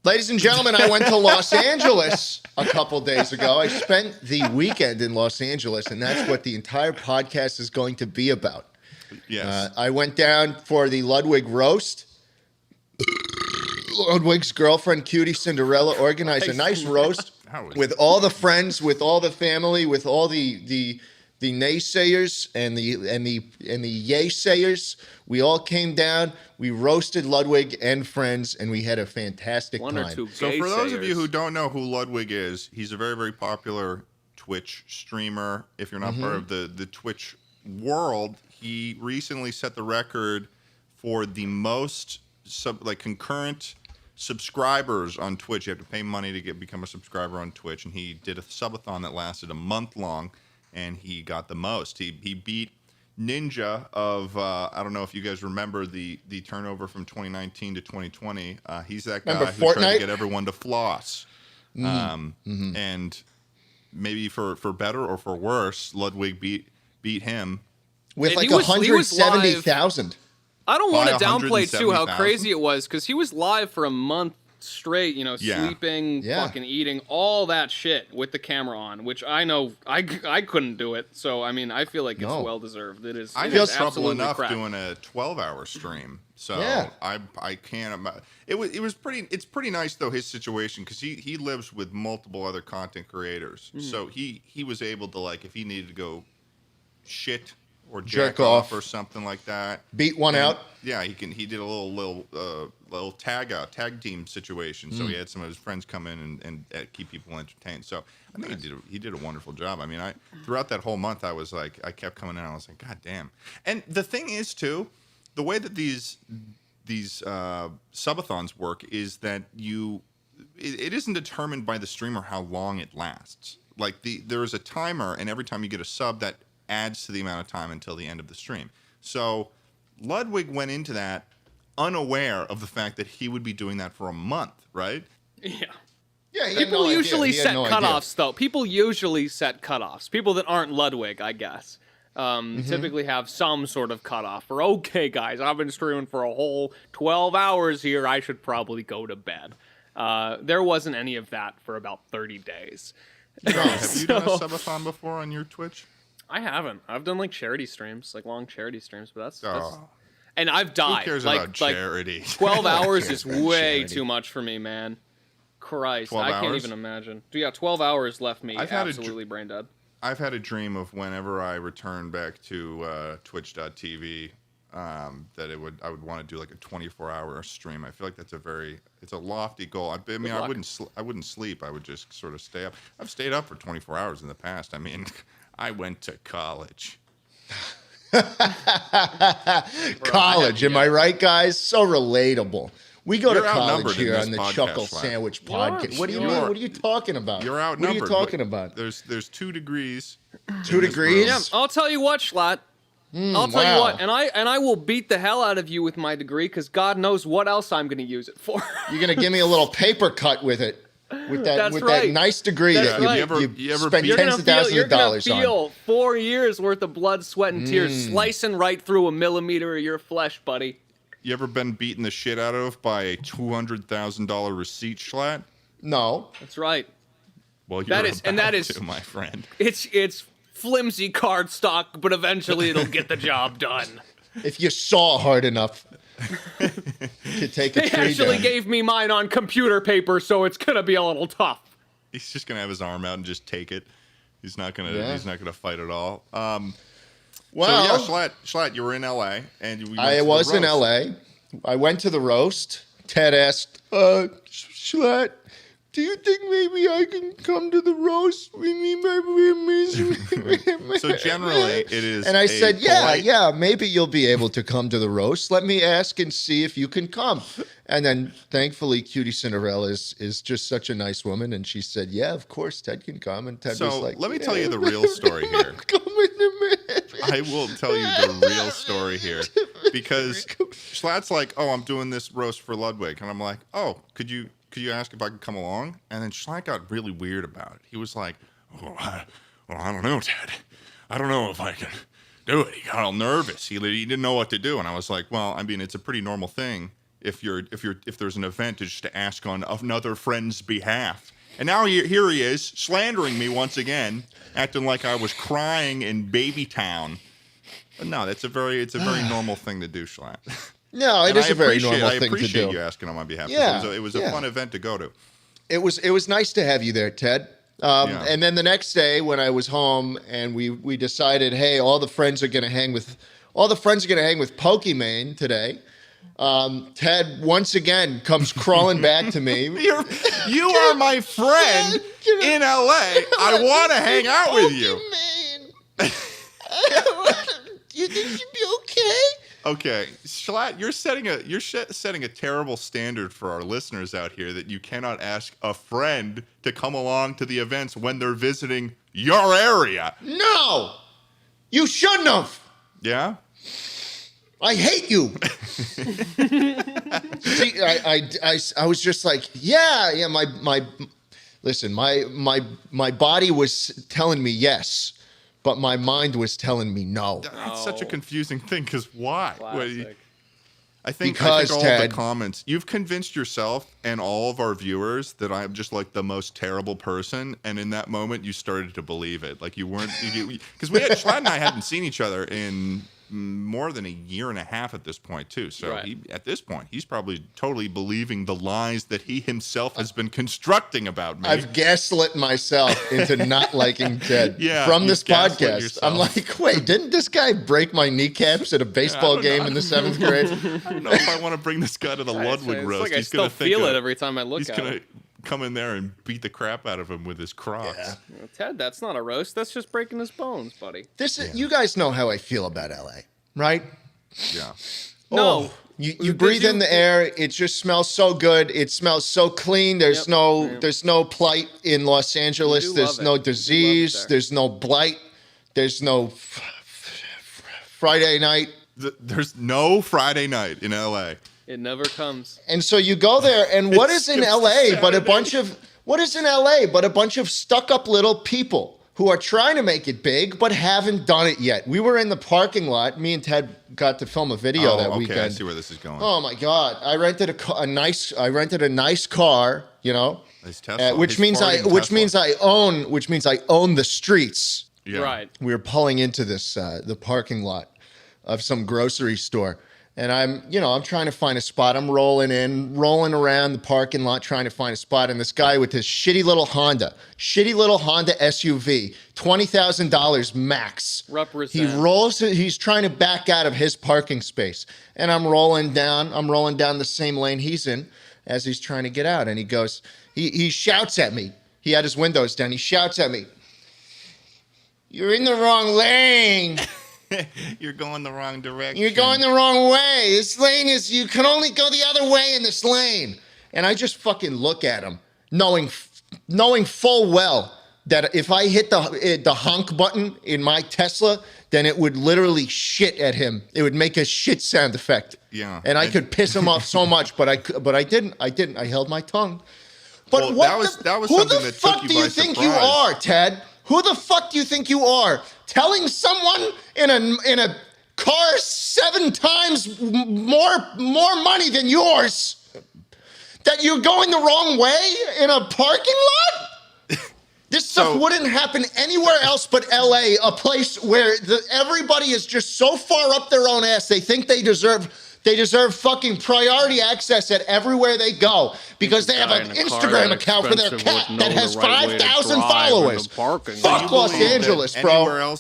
Ladies and gentlemen, I went to Los Angeles a couple days ago. I spent the weekend in Los Angeles, and that's what the entire podcast is going to be about. Yes. I went down for the Ludwig roast. Ludwig's girlfriend, Cutie Cinderella, organized a nice roast with all the friends, with all the family, with all the naysayers and the yay-sayers. We all came down. We roasted Ludwig and friends, and we had a fantastic time. So for those of you who don't know who Ludwig is, he's a very, very popular Twitch streamer. If you're not part of the Twitch world, he recently set the record for the most concurrent subscribers on Twitch. You have to pay money to become a subscriber on Twitch, and he did a subathon that lasted a month long, and he got the most. He beat Ninja of I don't know if you guys remember the turnover from 2019 to 2020. He's that guy who tried to get everyone to floss. And maybe for better or for worse, Ludwig beat him with like 170,000. I don't want to downplay too how crazy it was, because he was live for a month straight, sleeping, fucking eating, all that shit with the camera on, which I know I couldn't do it. So I mean, I feel like it's well deserved. It is. I feel trouble enough doing a 12-hour stream, so I can't. It's pretty nice though, his situation, because he lives with multiple other content creators, so he was able to, like, if he needed to go shit or jerk off or something like that, beat one out. Yeah, he did a little tag team situation. So he had some of his friends come in and keep people entertained. So I think he did a wonderful job. I mean, throughout that whole month, I was like, I kept coming in. I was like, God damn. And the thing is too, the way that these subathons work is that it isn't determined by the streamer how long it lasts. Like there is a timer, and every time you get a sub, that adds to the amount of time until the end of the stream. So Ludwig went into that unaware of the fact that he would be doing that for a month, right? Yeah. Yeah, people usually set cutoffs, though. People usually set cutoffs. People that aren't Ludwig, I guess, typically have some sort of cutoff. Or, okay, guys, I've been streaming for a whole 12 hours here. I should probably go to bed. There wasn't any of that for about 30 days. Have you done a subathon before on your Twitch? I haven't. I've done like charity streams, like long charity streams, but that's and I've died. Who cares about charity? 12 hours is way too much for me, man. Christ, I can't even imagine. Yeah, 12 hours left me absolutely brain dead. I've had a dream of whenever I return back to Twitch.tv that I would want to do like a 24-hour stream. I feel like that's it's a lofty goal. I mean, I wouldn't sleep. I would just sort of stay up. I've stayed up for 24 hours in the past. I mean, I went to college. College, am I right, guys? So relatable. We go to college here on the Chuckle Sandwich Podcast. What do you mean? What are you talking about? You're outnumbered. What are you talking about? There's 2 degrees. 2 degrees? Yeah, I'll tell you what, Jschlatt. I'll tell you what, and I will beat the hell out of you with my degree, because God knows what else I'm going to use it for. You're going to give me a little paper cut with it. With that nice degree that you spend tens of thousands of dollars on. You're going to feel 4 years worth of blood, sweat, and tears slicing right through a millimeter of your flesh, buddy. You ever been beaten the shit out of by a $200,000 receipt, Jschlatt? No. That's right. Well, that is my friend. It's flimsy card stock, but eventually it'll get the job done. If you saw hard enough. To take a they tree actually down. gave me mine on computer paper, so it's gonna be a little tough. He's just gonna have his arm out and just take it. He's not gonna fight at all. So yeah, Jschlatt, you were in LA, and I was in LA. I went to the roast. Ted asked, Jschlatt, do you think maybe I can come to the roast? So generally, it is. And I said, yeah, maybe you'll be able to come to the roast. Let me ask and see if you can come. And then, thankfully, Cutie Cinderella is just such a nice woman, and she said, yeah, of course, Ted can come. And Ted was like, let me tell you the real story here. I will tell you the real story here, because Jschlatt's like, oh, I'm doing this roast for Ludwig, and I'm like, oh, could you ask if I could come along? And then Jschlatt got really weird about it. He was like, I don't know, Ted. I don't know if I can do it. He got all nervous. He didn't know what to do. And I was like, well, I mean, it's a pretty normal thing if there's an event, is to ask on another friend's behalf. And now here he is slandering me once again, acting like I was crying in Babytown. But no, it's a very normal thing to do, Jschlatt. No, it is a very normal thing to do. I appreciate you asking on my behalf. Yeah, it was a fun event to go to. It was nice to have you there, Ted. And then the next day when I was home and we decided, hey, all the friends are going to hang with Pokimane today. Ted once again comes crawling back to me. You are my friend in LA. I want to hang out with you. You think you'd be okay? Okay, Jschlatt, you're setting a terrible standard for our listeners out here that you cannot ask a friend to come along to the events when they're visiting your area. No, you shouldn't have. Yeah. I hate you. See, I was just like, yeah. My body was telling me yes, but my mind was telling me no. That's such a confusing thing. Because why? I think Ted, all the comments. You've convinced yourself and all of our viewers that I'm just like the most terrible person, and in that moment, you started to believe it. Like you weren't, because Jschlatt and I hadn't seen each other in more than a year and a half at this point too. So at this point, he's probably totally believing the lies that he himself has been constructing about me. I've gaslit myself into not liking Ted from this podcast. Yourself. I'm like, wait, didn't this guy break my kneecaps at a baseball game in the 7th grade? I don't know if I want to bring this guy to the Ludwig roast. Like he's going to feel it every time I look at him. He's going to come in there and beat the crap out of him with his Crocs. Yeah. Well, Ted, that's not a roast. That's just breaking his bones, buddy. You guys know how I feel about LA, right? Yeah. No. You breathe in the air. It just smells so good. It smells so clean. There's no plight in Los Angeles. There's no disease. There's no blight. There's no Friday night. There's no Friday night in LA. It never comes. And so you go there, and what is in LA but a bunch of stuck-up little people who are trying to make it big but haven't done it yet. We were in the parking lot. Me and Ted got to film a video that weekend. I see where this is going. Oh my God! I rented a nice car. You know, which means I own the streets. Yeah. Right. We were pulling into this the parking lot of some grocery store. And I'm trying to find a spot. I'm rolling around the parking lot trying to find a spot. And this guy with his shitty little Honda SUV, $20,000 max. Represent. He's trying to back out of his parking space. And I'm rolling down the same lane he's in as he's trying to get out. And he shouts at me. He had his windows down. He shouts at me, "You're in the wrong lane." You're going the wrong direction. You're going the wrong way. This lane you can only go the other way in this lane. And I just fucking look at him, knowing full well that if I hit the honk button in my Tesla, then it would literally shit at him. It would make a shit sound effect. Yeah. And I could piss him off so much, but I didn't. I held my tongue. But that was who something the that fuck took you do you by think surprise. you are, Ted? Who the fuck do you think you are? Telling someone in a car 7 times more money than yours that you're going the wrong way in a parking lot? This stuff wouldn't happen anywhere else but LA, a place where everybody is just so far up their own ass. They think they deserve fucking priority access at everywhere they go because they have an Instagram account for their cat that has 5,000 followers. Fuck Los Angeles, bro.